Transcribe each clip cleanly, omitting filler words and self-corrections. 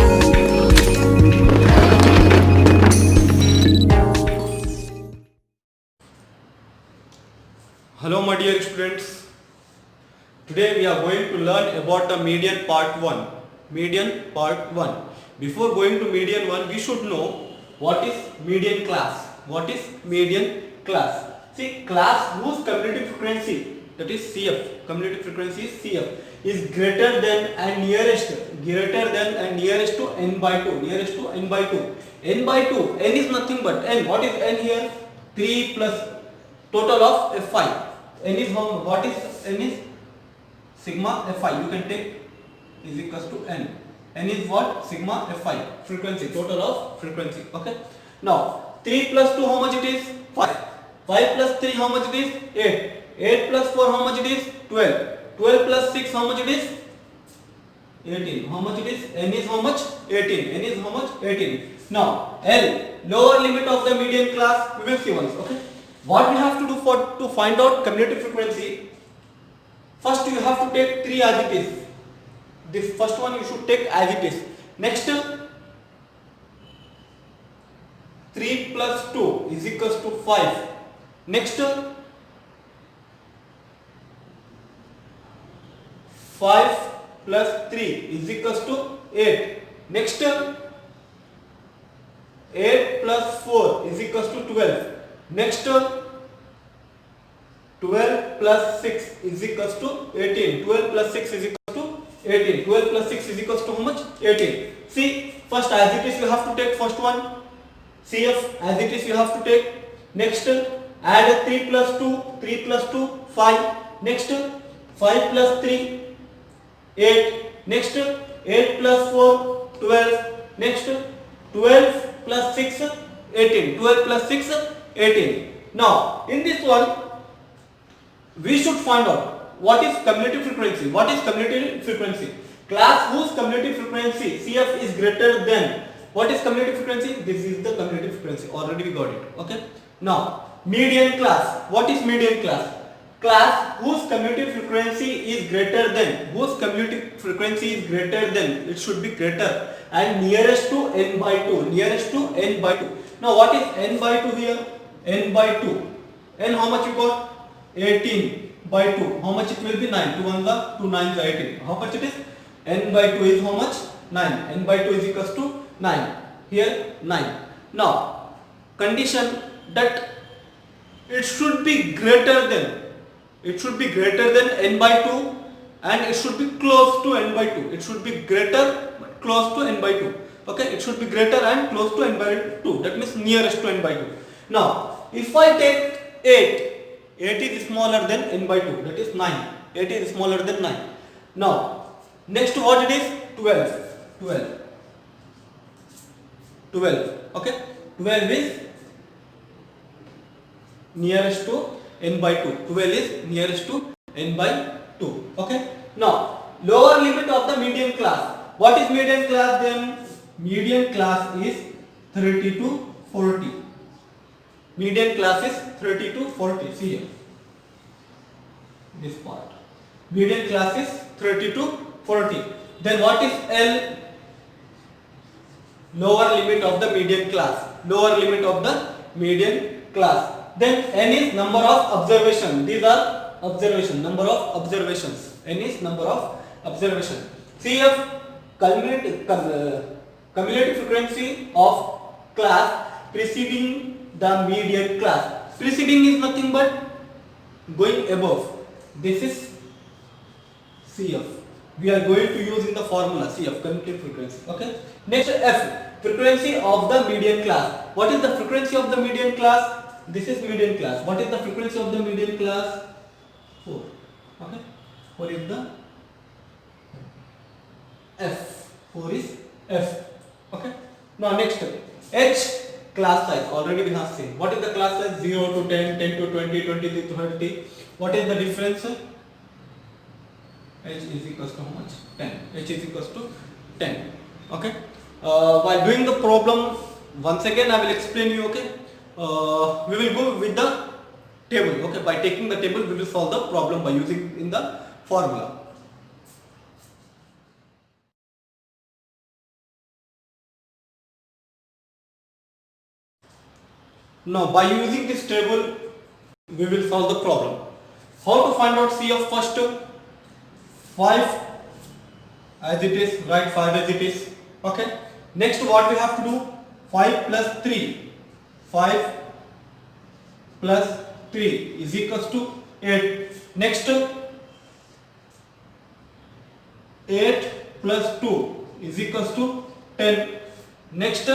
Hello my dear students, today we are going to learn about the median part 1. Median part 1. Before going to median 1, we should know what is median class. What is median class? See, class whose cumulative frequency, that is CF, cumulative frequency is CF, is greater than and nearest to n by 2, nearest to n by 2. N by 2, n is nothing but n. What is n here? 3 plus total of F5. N is how, what is n is sigma F5. You can take is equals to n. N is what? Sigma F5. Frequency, total of frequency. Okay. Now 3 plus 2 how much it is? 5. 5 plus 3 how much it is? 8. 8 plus 4 how much it is? 12. 12 plus 6 how much it is? 18. How much it is? N is how much? 18. N is how much? 18. Now L, lower limit of the median class, we will see once. Okay. What we have to do to find out cumulative frequency? First you have to take 3 as it is. This first one you should take as it is. Next 3 plus 2 is equals to 5. Next 5 plus 3 is equals to 8. Next 8 plus 4 is equals to 12. Next 12 plus 6 is equals to 18. 12 plus 6 is equals to 18. 12 plus 6 is equals to how much? 18. See, first as it is you have to take first one. CF as it is you have to take. Next add 3 plus 2. 3 plus 2 5. Next 5 plus 3 8. Next 8 plus 4 12. Next 12 plus 6 18. 12 plus 6 18. Now in this one we should find out what is cumulative frequency. What is cumulative frequency? Class whose cumulative frequency CF is greater than. What is cumulative frequency? This is the cumulative frequency. Already we got it. Okay. Now median class. What is median class? Class whose cumulative frequency is greater than. Whose cumulative frequency is greater than. It should be greater and nearest to n by 2. Nearest to n by 2. Now what is n by 2 here? N by 2. N how much you got? 18 by 2. How much it will be? 9. 2 1 the 2 9 the 18. How much it is? N by 2 is how much? 9. N by 2 is equals to 9. Here 9. Now condition that it should be greater than. It should be greater than n by 2 and it should be close to n by 2. It should be greater but close to n by 2. Okay, it should be greater and close to n by 2. That means nearest to n by 2. Now if I take 8, 8 is smaller than n by 2, that is 9. 8 is smaller than 9. Now next what it is? 12. 12. Okay, 12 is nearest to n by 2. 12 is nearest to n by 2. Okay. Now lower limit of the median class. What is median class then? Median class is 30 to 40. Median class is 30 to 40. See here. This part. Median class is 30 to 40. Then what is L? Lower limit of the median class. Lower limit of the median class. Then N is number of observations. These are observation. Number of observations. N is number of observations. CF cumulative frequency of class preceding the median class. Preceding is nothing but going above. This is CF. We are going to use in the formula CF, cumulative frequency. Okay. Next F, frequency of the median class. What is the frequency of the median class? This is median class. What is the frequency of the median class? 4. Okay. 4 is the F. 4 is F. Okay. Now next H, class size. Already we have seen. What is the class size? 0 to 10, 10 to 20, 20 to 30. What is the difference? H is equals to how much? 10. H is equals to 10. Okay. While doing the problem, once again I will explain you. Okay. We will go with the table. Okay. By taking the table, we will solve the problem by using in the formula. Now by using this table we will solve the problem. How to find out CF? First 5 as it is, write 5 as it is. Okay, next what we have to do? 5 plus 3, 5 plus 3 is equals to 8. Next 8 plus 2 is equals to 10. Next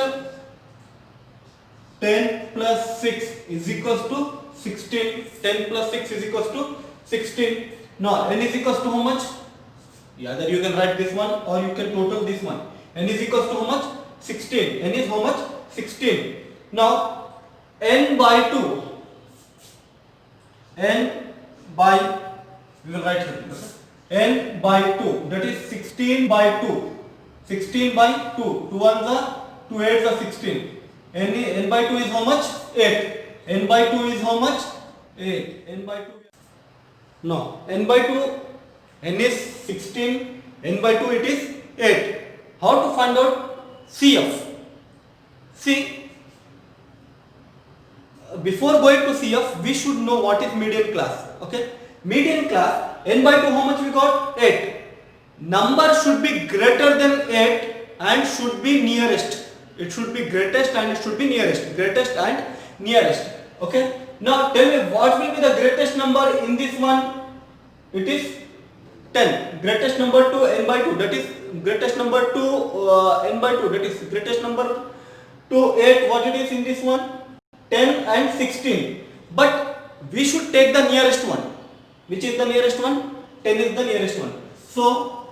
10 plus 6 is equals to 16. 10 plus 6 is equals to 16. Now n is equals to how much? Either you can write this one or you can total this one. N is equals to how much? 16. N is how much? 16. Now n by 2. N by, we will write here. N by 2, that is 16 by 2. 16 by 2. 2 ones are 2 8s are 16. N by 2 is how much? 8. N by 2 is how much? 8. N by 2. No, n by 2, n is 16. N by 2 it is 8. How to find out CF? See, before going to CF, we should know what is median class. Okay, median class, n by 2 how much we got? 8. Number should be greater than 8 and should be nearest. It should be greatest and it should be nearest. Greatest and nearest. Okay, now tell me what will be the greatest number in this one? It is 10. Greatest number to n by 2, that is greatest number to n by 2, that is greatest number to 8. What it is in this one? 10 and 16. But we should take the nearest one. Which is the nearest one? 10 is the nearest one. So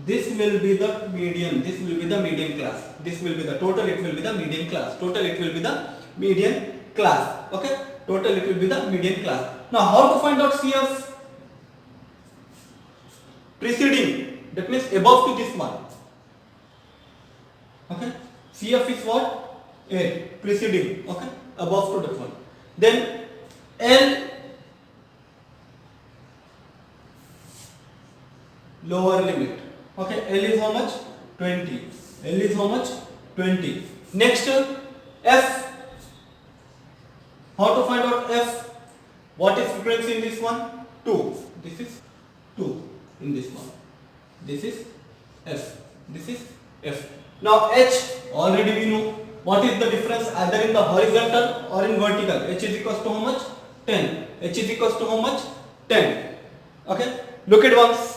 this will be the median. This will be the median class. This will be the total. It will be the median class. Total. It will be the median class. Okay. Total. It will be the median class. Now how to find out CF? Preceding. That means above to this one. Okay. CF is what? 8. Preceding. Okay. Above to that one. Then L. Lower limit. Okay, L is how much? 20. L is how much? 20. Next, F. How to find out F? What is frequency in this one? 2. This is 2 in this one. This is F. This is F. Now H, already we know. What is the difference either in the horizontal or in vertical? H is equals to how much? 10. H is equals to how much? 10. Okay, look at once.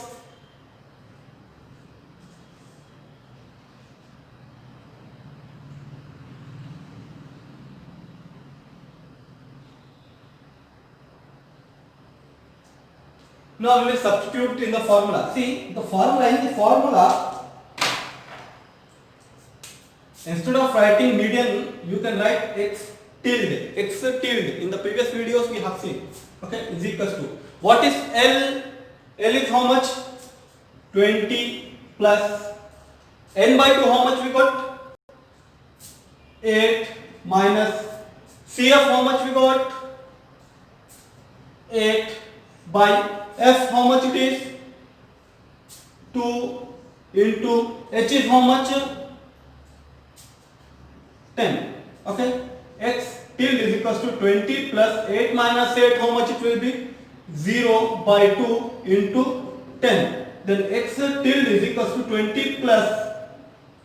Now we will substitute in the formula. See, the formula, in the formula, instead of writing median, you can write x tilde. X tilde. In the previous videos we have seen. Okay, is equals to. What is L? L is how much? 20 plus n by 2. How much we got? 8 minus CF. How much we got? 8 by F. How much it is? 2 into H is how much? 10. Okay, x tilde is equals to 20 plus 8 minus 8. How much it will be? 0 by 2 into 10. Then x tilde is equals to 20 plus,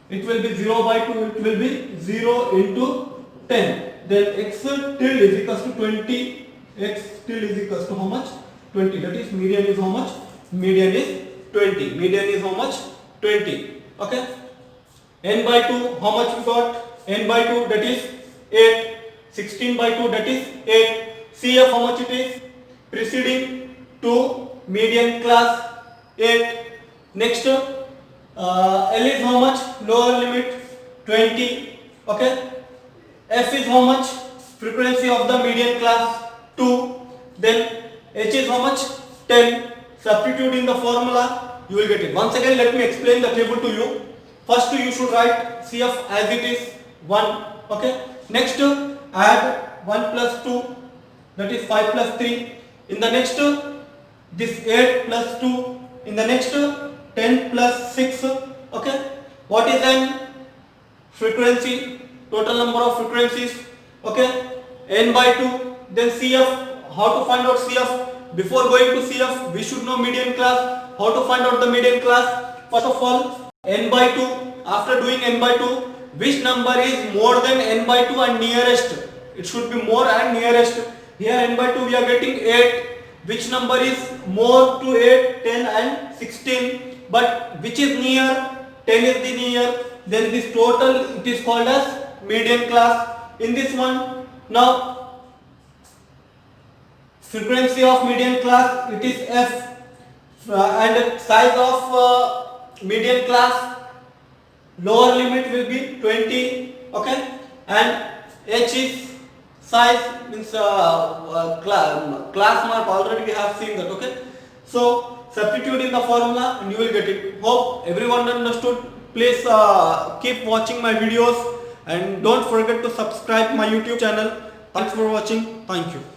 it will be 0 by 2. It will be 0 into 10. Then x tilde is equals to 20. X tilde is equals to how much? 20. That is median is how much? Median is 20. Median is how much? 20. Okay. N by 2. How much we got? N by 2, that is 8. 16 by 2, that is 8. CF how much it is? Preceding to median class 8. Next, L is how much? Lower limit 20. Okay. F is how much? Frequency of the median class 2. Then H is how much? 10. Substitute in the formula, you will get it. Once again, let me explain the table to you. First, you should write CF as it is 1. Okay. Next, add 1 plus 2, that is 5 plus 3. In the next, this 8 plus 2. In the next, 10 plus 6. Okay. What is an frequency? Total number of frequencies. Okay, n by 2. Then CF, how to find out CF? Before going to CF, we should know median class. How to find out the median class? First of all, n by 2. After doing n by 2, which number is more than n by 2 and nearest? It should be more and nearest. Here n by 2 we are getting 8. Which number is more to 8? 10 and 16. But which is near? 10 is the near. Then this total, it is called as median class. In this one, now frequency of median class, it is f, and size of median class, lower limit will be 20. Okay, and h is size, means class mark, already we have seen that. Okay, so substitute in the formula and you will get it. Hope everyone understood. Please keep watching my videos and don't forget to subscribe my YouTube channel. Thanks for watching. Thank you.